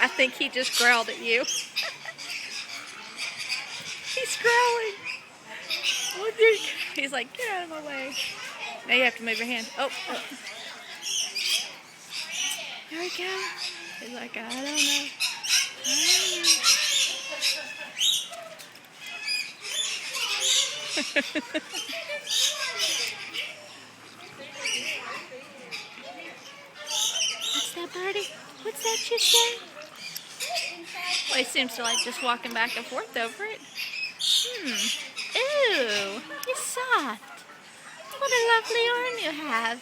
I think he just growled at you. He's growling. Look, he's like, get out of my way. Now you have to move your hand. Oh. There we go. He's like, I don't know. What's that, birdie? What's that you say? Well, he seems to like just walking back and forth over it. Ooh, he's soft. What a lovely arm you have.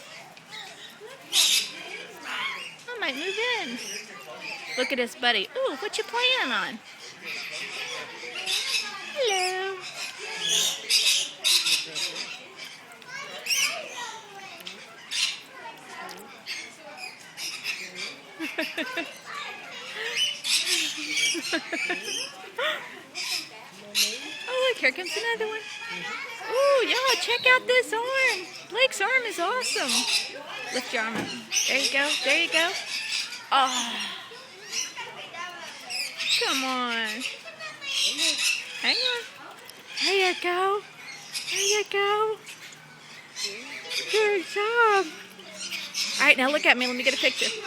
I might move in. Look at his buddy. Ooh, what you playing on? Hello. Oh, look, here comes another one. Ooh, y'all, check out this arm. Blake's arm is awesome. Lift your arm up. There you go. There you go. Oh. Come on. Hang on. There you go. There you go. Good job. All right, now look at me. Let me get a picture.